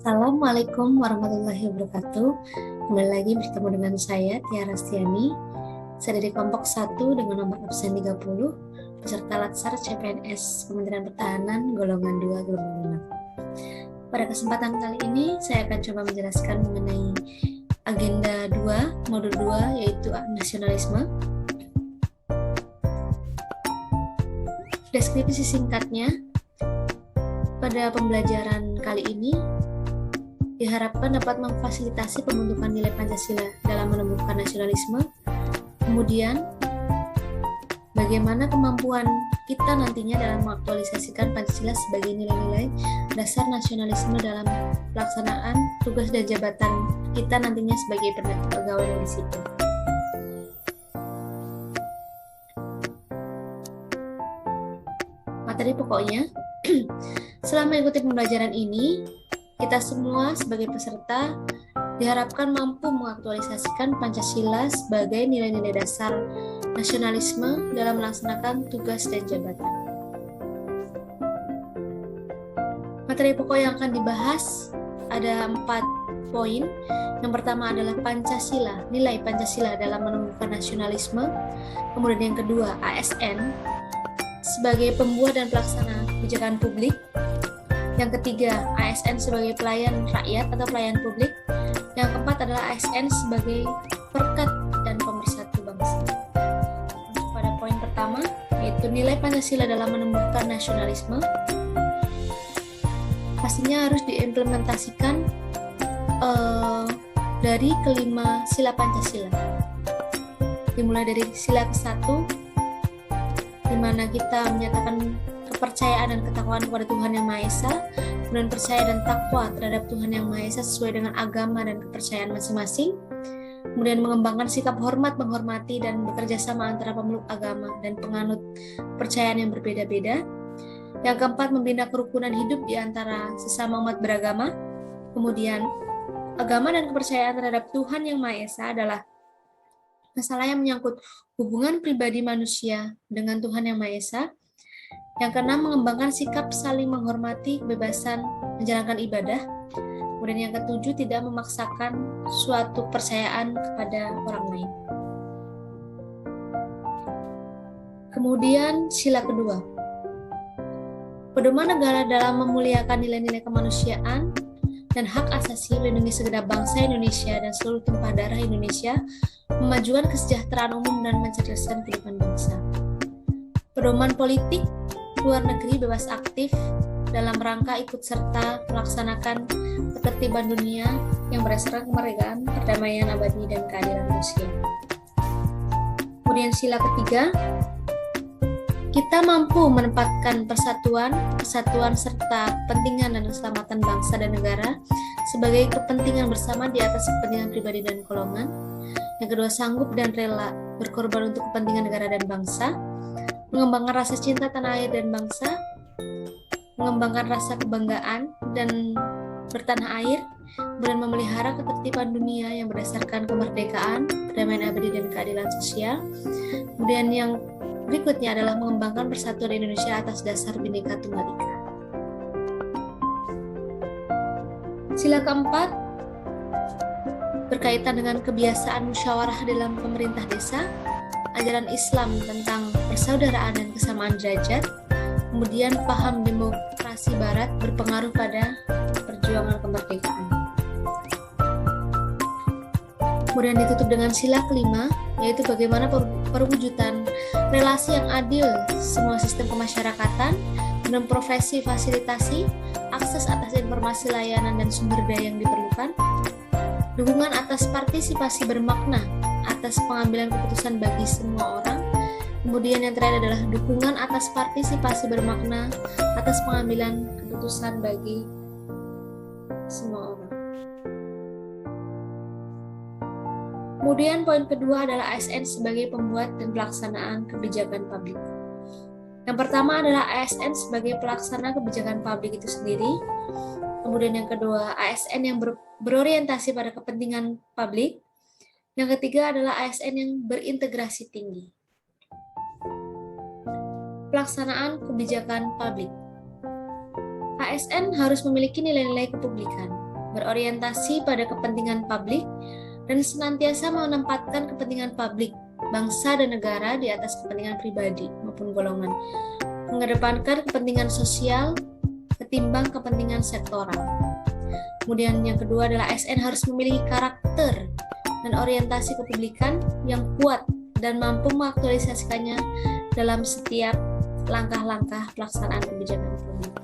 Assalamualaikum warahmatullahi wabarakatuh. Kembali lagi bertemu dengan saya, Tiara Stiani. Saya dari kelompok 1 dengan nomor absen 30, peserta Latsar CPNS Kementerian Pertahanan golongan 2 gelombang 5. Pada kesempatan kali ini, saya akan coba menjelaskan mengenai agenda 2, modul 2, yaitu nasionalisme. Deskripsi singkatnya, pada pembelajaran kali ini diharapkan dapat memfasilitasi pembentukan nilai Pancasila dalam menumbuhkan nasionalisme. Kemudian, bagaimana kemampuan kita nantinya dalam mengaktualisasikan Pancasila sebagai nilai-nilai dasar nasionalisme dalam pelaksanaan tugas dan jabatan kita nantinya sebagai pegawai negeri sipil. Materi pokoknya, selama mengikuti pembelajaran ini, kita semua sebagai peserta diharapkan mampu mengaktualisasikan Pancasila sebagai nilai-nilai dasar nasionalisme dalam melaksanakan tugas dan jabatan. Materi pokok yang akan dibahas ada 4 poin. Yang pertama adalah Pancasila, nilai Pancasila dalam menumbuhkan nasionalisme. Kemudian yang kedua, ASN sebagai pembuat dan pelaksana kebijakan publik. Yang ketiga, ASN sebagai pelayan rakyat atau pelayan publik. Yang keempat adalah ASN sebagai perkat dan pemersatu bangsa. Pada poin pertama, yaitu nilai Pancasila dalam menumbuhkan nasionalisme, pastinya harus diimplementasikan dari kelima sila Pancasila. Dimulai dari sila ke-1, di mana kita menyatakan kepercayaan dan ketakwaan kepada Tuhan Yang Maha Esa, kemudian percaya dan takwa terhadap Tuhan Yang Maha Esa sesuai dengan agama dan kepercayaan masing-masing, kemudian mengembangkan sikap hormat, menghormati, dan bekerja sama antara pemeluk agama dan penganut kepercayaan yang berbeda-beda. Yang keempat, membina kerukunan hidup di antara sesama umat beragama. Kemudian, agama dan kepercayaan terhadap Tuhan Yang Maha Esa adalah masalah yang menyangkut hubungan pribadi manusia dengan Tuhan Yang Maha Esa. Yang keenam, mengembangkan sikap saling menghormati kebebasan menjalankan ibadah. Kemudian yang ketujuh, tidak memaksakan suatu kepercayaan kepada orang lain. Kemudian sila kedua, pedoman negara dalam memuliakan nilai-nilai kemanusiaan dan hak asasi, melindungi segenap bangsa Indonesia dan seluruh tumpah darah Indonesia, memajukan kesejahteraan umum dan mencerdaskan kehidupan bangsa. Pedoman politik luar negeri bebas aktif dalam rangka ikut serta melaksanakan ketertiban dunia yang berdasarkan kemerdekaan, perdamaian abadi, dan keadilan sosial. Kemudian sila ketiga, kita mampu menempatkan persatuan, kesatuan, serta kepentingan dan keselamatan bangsa dan negara sebagai kepentingan bersama di atas kepentingan pribadi dan golongan. Yang kedua, sanggup dan rela berkorban untuk kepentingan negara dan bangsa, mengembangkan rasa cinta tanah air dan bangsa, mengembangkan rasa kebanggaan dan bertanah air, kemudian memelihara ketertiban dunia yang berdasarkan kemerdekaan, perdamaian abadi, dan keadilan sosial. Kemudian yang berikutnya adalah mengembangkan persatuan Indonesia atas dasar Bhinneka Tunggal Ika. Sila keempat berkaitan dengan kebiasaan musyawarah dalam pemerintah desa, ajaran Islam tentang persaudaraan dan kesamaan derajat, kemudian paham demokrasi Barat berpengaruh pada perjuangan kemerdekaan. Kemudian ditutup dengan sila kelima, yaitu bagaimana perwujudan relasi yang adil semua sistem kemasyarakatan dan profesi fasilitasi, akses atas informasi layanan dan sumber daya yang diperlukan, dukungan atas partisipasi bermakna atas pengambilan keputusan bagi semua orang. Kemudian yang terakhir adalah dukungan atas partisipasi bermakna atas pengambilan keputusan bagi semua orang. Kemudian poin kedua adalah ASN sebagai pembuat dan pelaksanaan kebijakan publik. Yang pertama adalah ASN sebagai pelaksana kebijakan publik itu sendiri. Kemudian yang kedua, ASN yang berorientasi pada kepentingan publik. Yang ketiga adalah ASN yang berintegrasi tinggi. Pelaksanaan kebijakan publik. ASN harus memiliki nilai-nilai kepublikan. berorientasi pada kepentingan publik, dan senantiasa menempatkan kepentingan publik, bangsa dan negara di atas kepentingan pribadi maupun golongan, mengedepankan kepentingan sosial ketimbang kepentingan sektoral. Kemudian yang kedua adalah ASN harus memiliki karakter dan orientasi kepublikan yang kuat dan mampu mengaktualisasikannya dalam setiap langkah-langkah pelaksanaan kebijakan publik.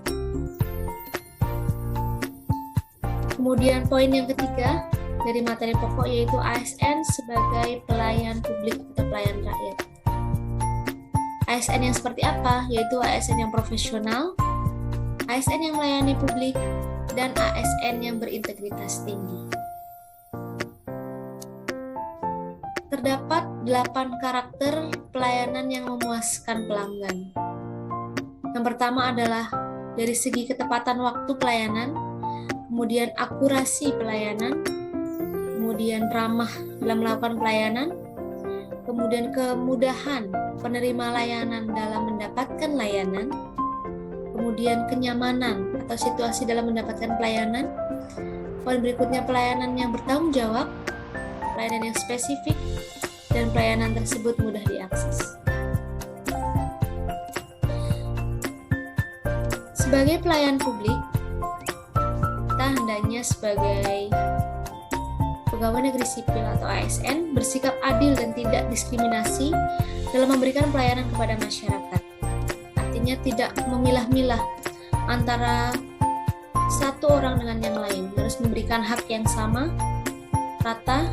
Kemudian poin yang ketiga dari materi pokok yaitu ASN sebagai pelayan publik atau pelayan rakyat. ASN yang seperti apa? Yaitu ASN yang profesional, ASN yang melayani publik, dan ASN yang berintegritas tinggi. Terdapat 8 karakter pelayanan yang memuaskan pelanggan. Yang pertama adalah dari segi ketepatan waktu pelayanan, kemudian akurasi pelayanan, kemudian ramah dalam melakukan pelayanan, kemudian kemudahan penerima layanan dalam mendapatkan layanan, kemudian kenyamanan atau situasi dalam mendapatkan pelayanan. Poin berikutnya pelayanan yang bertanggung jawab, pelayanan yang spesifik, dan pelayanan tersebut mudah diakses. Sebagai pelayan publik, kita hendaknya sebagai pegawai negeri sipil atau ASN bersikap adil dan tidak diskriminasi dalam memberikan pelayanan kepada masyarakat. Artinya tidak memilah-milah antara satu orang dengan yang lain, harus memberikan hak yang sama, rata,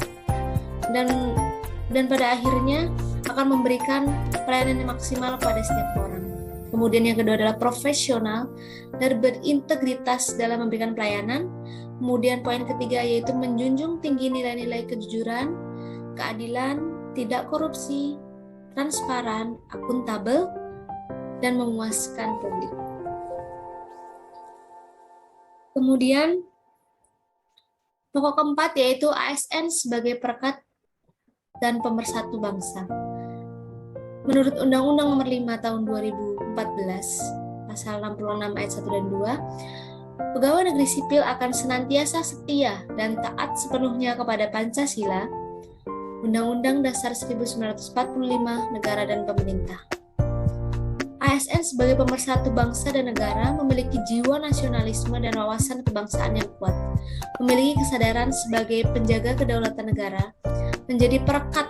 dan pada akhirnya akan memberikan pelayanan yang maksimal pada setiap orang. Kemudian yang kedua adalah profesional dan berintegritas dalam memberikan pelayanan. Kemudian poin ketiga yaitu menjunjung tinggi nilai-nilai kejujuran, keadilan, tidak korupsi, transparan, akuntabel, dan memuaskan publik. Kemudian pokok keempat yaitu ASN sebagai perekat dan pemersatu bangsa. Menurut Undang-Undang Nomor 5 Tahun 2014, Pasal 66 Ayat 1 dan 2, pegawai negeri sipil akan senantiasa setia dan taat sepenuhnya kepada Pancasila, Undang-Undang Dasar 1945, negara dan pemerintah. ASN sebagai pemersatu bangsa dan negara memiliki jiwa nasionalisme dan wawasan kebangsaan yang kuat, memiliki kesadaran sebagai penjaga kedaulatan negara, menjadi perekat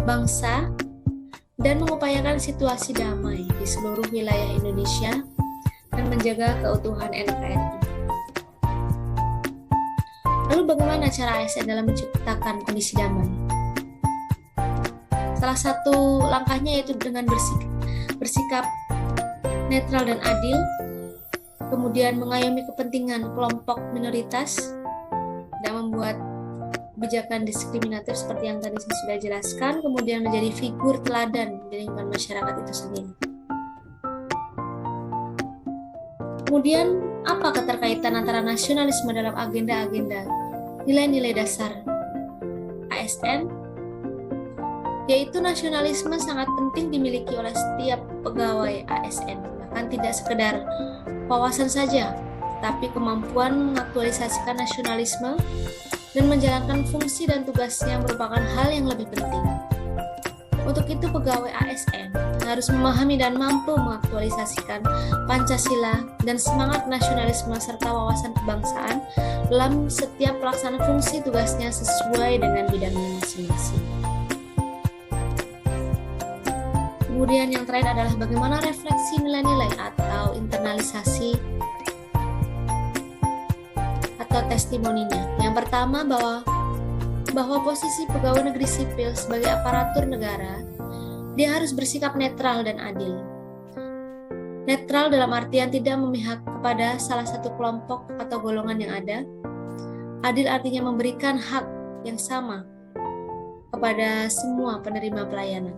bangsa, dan mengupayakan situasi damai di seluruh wilayah Indonesia dan menjaga keutuhan NKRI. Lalu bagaimana cara ASN dalam menciptakan kondisi damai? Salah satu langkahnya yaitu dengan bersikap netral dan adil, kemudian mengayomi kepentingan kelompok minoritas, dan membuat kebijakan diskriminatif seperti yang tadi saya sudah jelaskan, kemudian menjadi figur teladan di lingkungan masyarakat itu sendiri. Kemudian, apa keterkaitan antara nasionalisme dalam agenda-agenda nilai-nilai dasar ASN? Yaitu nasionalisme sangat penting dimiliki oleh setiap pegawai ASN, bahkan tidak sekedar wawasan saja, tapi kemampuan mengaktualisasikan nasionalisme dan menjalankan fungsi dan tugasnya merupakan hal yang lebih penting. Untuk itu, pegawai ASN harus memahami dan mampu mengaktualisasikan Pancasila dan semangat nasionalisme serta wawasan kebangsaan dalam setiap pelaksanaan fungsi tugasnya sesuai dengan bidangnya masing-masing. Kemudian yang terakhir adalah bagaimana refleksi nilai-nilai atau internalisasi atau testimoninya. Yang pertama bahwa posisi pegawai negeri sipil sebagai aparatur negara, dia harus bersikap netral dan adil. Netral dalam artian tidak memihak kepada salah satu kelompok atau golongan yang ada. Adil artinya memberikan hak yang sama kepada semua penerima pelayanan.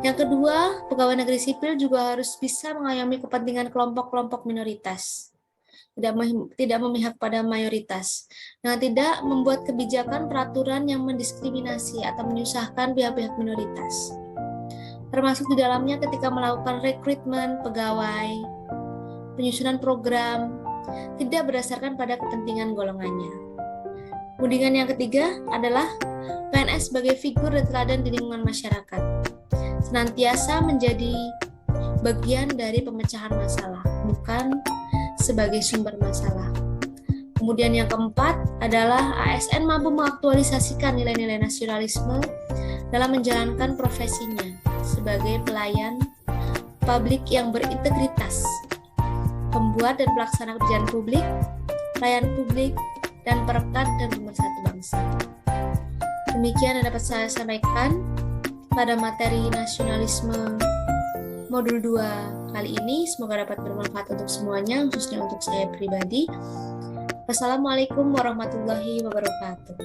Yang kedua, pegawai negeri sipil juga harus bisa mengayomi kepentingan kelompok-kelompok minoritas. Tidak memihak pada mayoritas, dengan tidak membuat kebijakan peraturan yang mendiskriminasi atau menyusahkan pihak-pihak minoritas. Termasuk di dalamnya ketika melakukan rekrutmen pegawai, penyusunan program, tidak berdasarkan pada kepentingan golongannya. Tudingan yang ketiga adalah PNS sebagai figur dan teladan di lingkungan masyarakat, senantiasa menjadi bagian dari pemecahan masalah, bukan sebagai sumber masalah. Kemudian yang keempat adalah ASN mampu mengaktualisasikan nilai-nilai nasionalisme dalam menjalankan profesinya sebagai pelayan publik yang berintegritas, pembuat dan pelaksana kebijakan publik, pelayan publik, dan perekat dan pemersatu bangsa. Demikian yang dapat saya sampaikan pada materi nasionalisme modul 2 kali ini. Semoga dapat bermanfaat untuk semuanya, khususnya untuk saya pribadi. Wassalamualaikum warahmatullahi wabarakatuh.